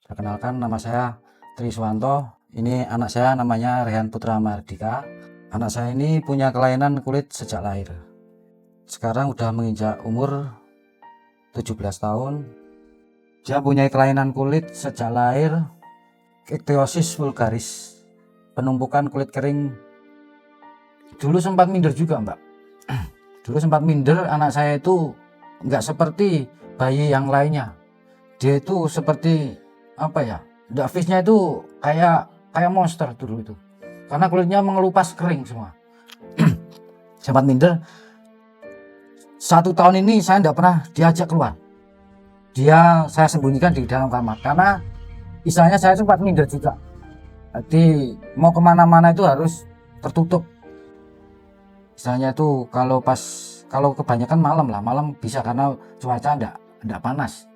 Perkenalkan, nama saya Triswanto. Ini anak saya namanya Rehan Putra Mardika. Anak saya ini punya kelainan kulit sejak lahir. Sekarang udah menginjak umur 17 tahun. Dia punya kelainan kulit sejak lahir, ichthyosis vulgaris, penumpukan kulit kering. Dulu sempat minder juga, Mbak. Dulu sempat minder. Anak saya itu nggak seperti bayi yang lainnya. Dia itu seperti face-nya itu kayak monster dulu itu, karena kulitnya mengelupas kering semua. Sempat minder. 1 tahun ini saya tidak pernah diajak keluar. Saya sembunyikan di dalam kamar, karena istilahnya saya sempat minder juga. Jadi mau kemana-mana itu harus tertutup. Istilahnya itu kalau kebanyakan malam bisa, karena cuaca tidak panas.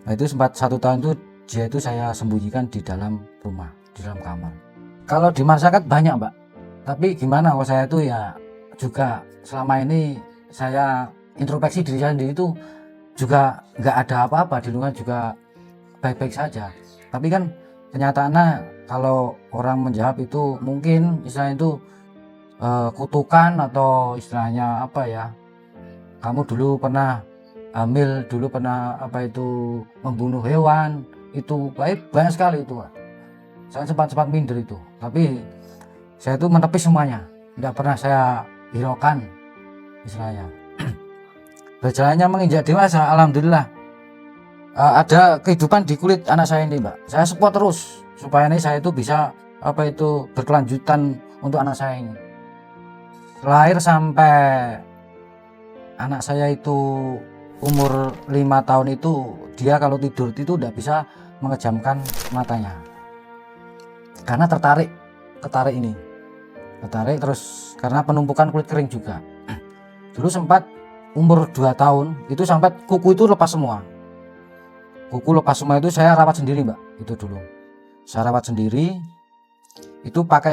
Nah, itu sempat 1 tahun itu dia itu saya sembunyikan di dalam rumah, di dalam kamar. Kalau di masyarakat banyak, Mbak, tapi gimana, kalau saya itu ya juga selama ini saya introspeksi diri saya sendiri itu juga nggak ada apa-apa, di lingkungan juga baik-baik saja. Tapi kan kenyataannya kalau orang menjawab itu mungkin istilahnya itu kutukan, atau istilahnya kamu dulu pernah hamil, dulu pernah membunuh hewan. Itu banyak sekali itu, Pak. Saya sempat minder itu, tapi saya itu menepis semuanya, tidak pernah saya hiraukan istilahnya. Berjalannya menginjak dewasa, alhamdulillah ada kehidupan di kulit anak saya ini, Mbak. Saya support terus supaya ini saya itu bisa berkelanjutan untuk anak saya ini. Lahir sampai anak saya itu umur 5 tahun itu, dia kalau tidur itu udah bisa mengejamkan matanya, karena tertarik terus karena penumpukan kulit kering juga. Dulu sempat umur 2 tahun itu sampai kuku itu lepas semua. Itu saya rawat sendiri, Mbak. Itu dulu saya rawat sendiri.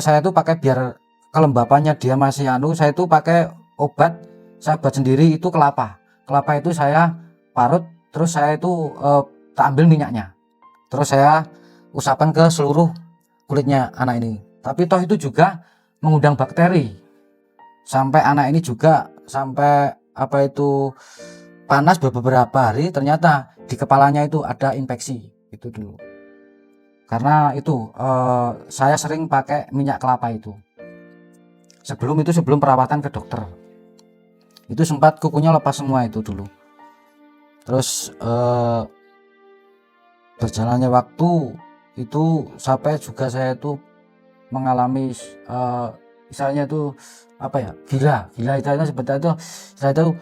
Saya pakai biar kelembapannya dia masih saya itu pakai obat. Saya buat sendiri itu kelapa itu saya parut, terus saya itu tak ambil minyaknya, terus saya usapkan ke seluruh kulitnya anak ini. Tapi toh itu juga mengundang bakteri, sampai anak ini juga sampai panas beberapa hari, ternyata di kepalanya itu ada infeksi. Itu dulu karena itu saya sering pakai minyak kelapa itu. Sebelum perawatan ke dokter itu sempat kukunya lepas semua itu dulu. Terus berjalannya waktu itu sampai juga saya itu mengalami misalnya itu gila itu seperti itu. Saya itu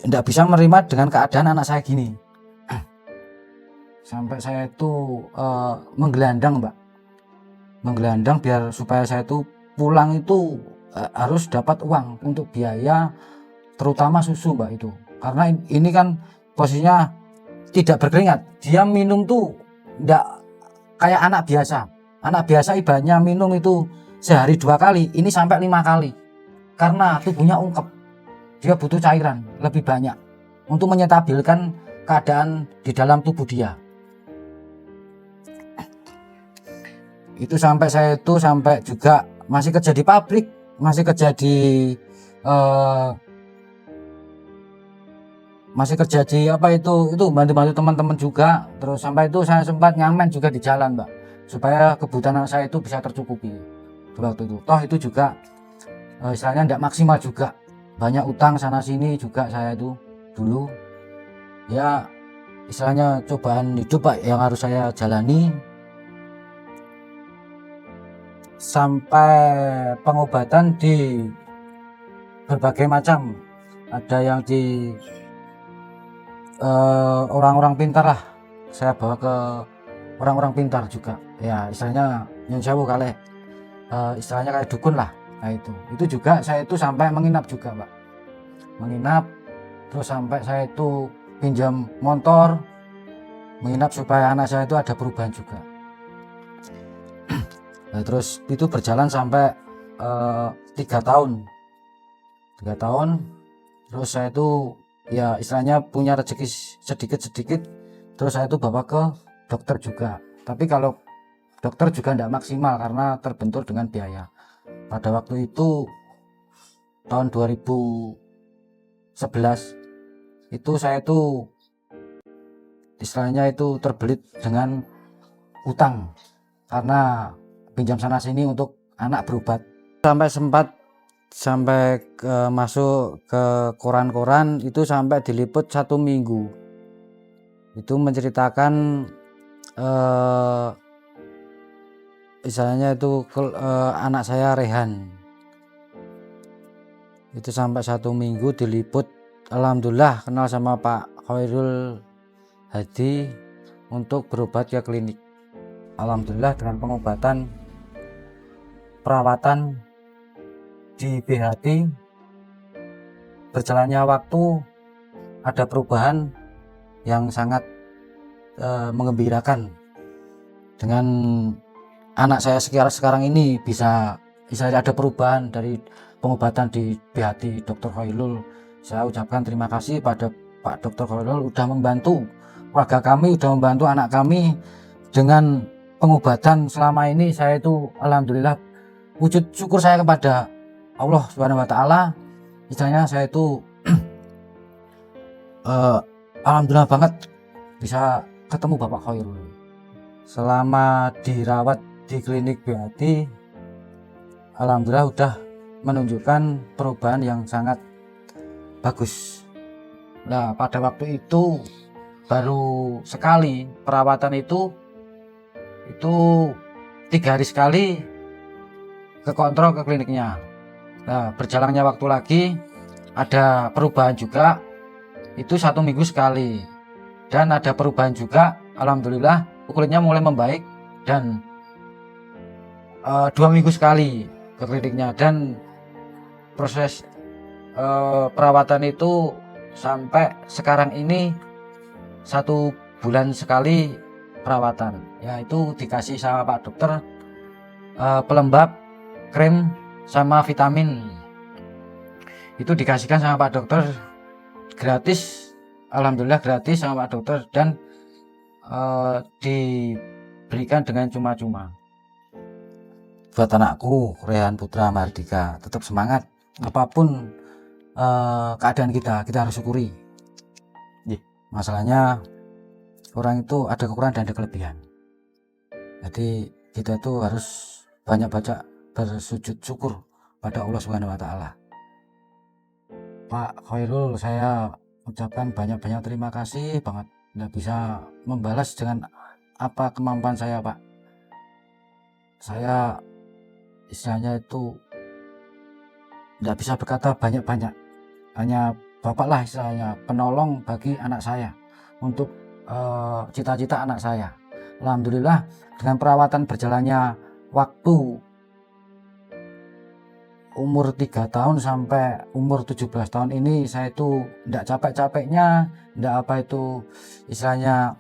tidak bisa menerima dengan keadaan anak saya gini. Sampai saya itu menggelandang, Mbak, biar supaya saya itu pulang itu harus dapat uang untuk biaya terutama susu, Mbak, itu karena ini kan posisinya tidak berkeringat. Dia minum tuh enggak kayak anak biasa ibaratnya minum itu sehari 2 kali, ini sampai 5 kali, karena tubuhnya ungkep. Dia butuh cairan lebih banyak untuk menyetabilkan keadaan di dalam tubuh dia. Itu sampai saya itu juga masih kerja di pabrik, masih kerja di bantu-bantu teman-teman juga. Terus sampai itu saya sempat ngamen juga di jalan, Mbak, supaya kebutuhan saya itu bisa tercukupi waktu itu. Toh itu juga istilahnya tidak maksimal juga, banyak utang sana sini juga saya itu dulu. Ya istilahnya cobaan hidup, Pak, yang harus saya jalani. Sampai pengobatan di berbagai macam, ada yang di orang-orang pintar lah, saya bawa ke orang-orang pintar juga ya, istilahnya nyun sewu kali, istilahnya kayak dukun lah. Nah itu juga saya itu sampai menginap juga, Mbak, terus sampai saya itu pinjam motor menginap supaya anak saya itu ada perubahan juga. Nah, terus itu berjalan sampai 3 tahun. Terus saya itu ya istilahnya punya rezeki sedikit-sedikit, Terus saya itu bawa ke dokter juga, tapi kalau dokter juga tidak maksimal karena terbentur dengan biaya. Pada waktu itu tahun 2011 itu saya itu istilahnya itu terbelit dengan utang karena pinjam sana sini untuk anak berobat. Sampai masuk ke koran-koran itu sampai diliput 1 minggu. Itu menceritakan misalnya itu anak saya Rehan. Itu sampai 1 minggu diliput. Alhamdulillah kenal sama Pak Khairul Hadi untuk berobat ke klinik. Alhamdulillah dengan pengobatan, perawatan di BHT, berjalannya waktu ada perubahan yang sangat mengembirakan. Dengan anak saya sekarang ini bisa ada perubahan dari pengobatan di BHT Dr. Khairul. Saya ucapkan terima kasih pada Pak Dr. Khairul udah membantu keluarga kami, udah membantu anak kami dengan pengobatan selama ini. Saya itu alhamdulillah wujud syukur saya kepada Allah Subhanahu wa taala. Misalnya saya itu alhamdulillah banget bisa ketemu Bapak Khairul. Selama dirawat di klinik BHT, alhamdulillah udah menunjukkan perubahan yang sangat bagus. Nah, pada waktu itu baru sekali perawatan itu 3 hari sekali ke kontrol ke kliniknya. Nah, berjalannya waktu lagi ada perubahan juga, itu 1 minggu sekali, dan ada perubahan juga alhamdulillah kulitnya mulai membaik dan 2 minggu sekali ke kliniknya. Dan proses perawatan itu sampai sekarang ini 1 bulan sekali perawatan, yaitu dikasih sama Pak Dokter pelembab, krim sama vitamin. Itu dikasihkan sama Pak Dokter gratis, alhamdulillah gratis sama Pak Dokter, dan diberikan dengan cuma-cuma. Buat anakku Rehan Putra Mardika, tetap semangat, apapun keadaan kita harus syukuri. Masalahnya orang itu ada kekurangan dan ada kelebihan, jadi kita itu harus banyak baca bersujud syukur pada Allah Subhanahu wa taala. Pak Khairul, saya ucapkan banyak-banyak terima kasih banget. Nggak bisa membalas dengan apa kemampuan saya, Pak. Saya istilahnya itu nggak bisa berkata banyak-banyak. Hanya Bapak lah istilahnya penolong bagi anak saya untuk cita-cita anak saya. Alhamdulillah dengan perawatan berjalannya waktu umur 3 tahun sampai umur 17 tahun ini, saya itu tidak capek-capeknya, tidak apa itu istilahnya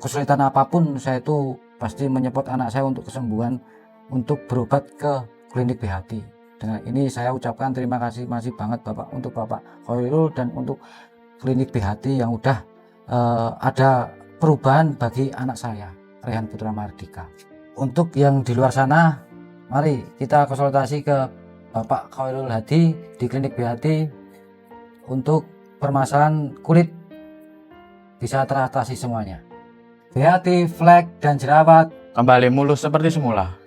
kesulitan apapun, saya itu pasti menyebut anak saya untuk kesembuhan, untuk berobat ke klinik BHT. Dengan ini saya ucapkan terima kasih masih banget Bapak, untuk Bapak Khairul dan untuk klinik BHT yang udah ada perubahan bagi anak saya Rehan Putra Mardika. Untuk yang di luar sana, mari kita konsultasi ke Bapak Khairul Hadi di klinik BHT untuk permasalahan kulit bisa teratasi semuanya. BHT, flek, dan jerawat kembali mulus seperti semula.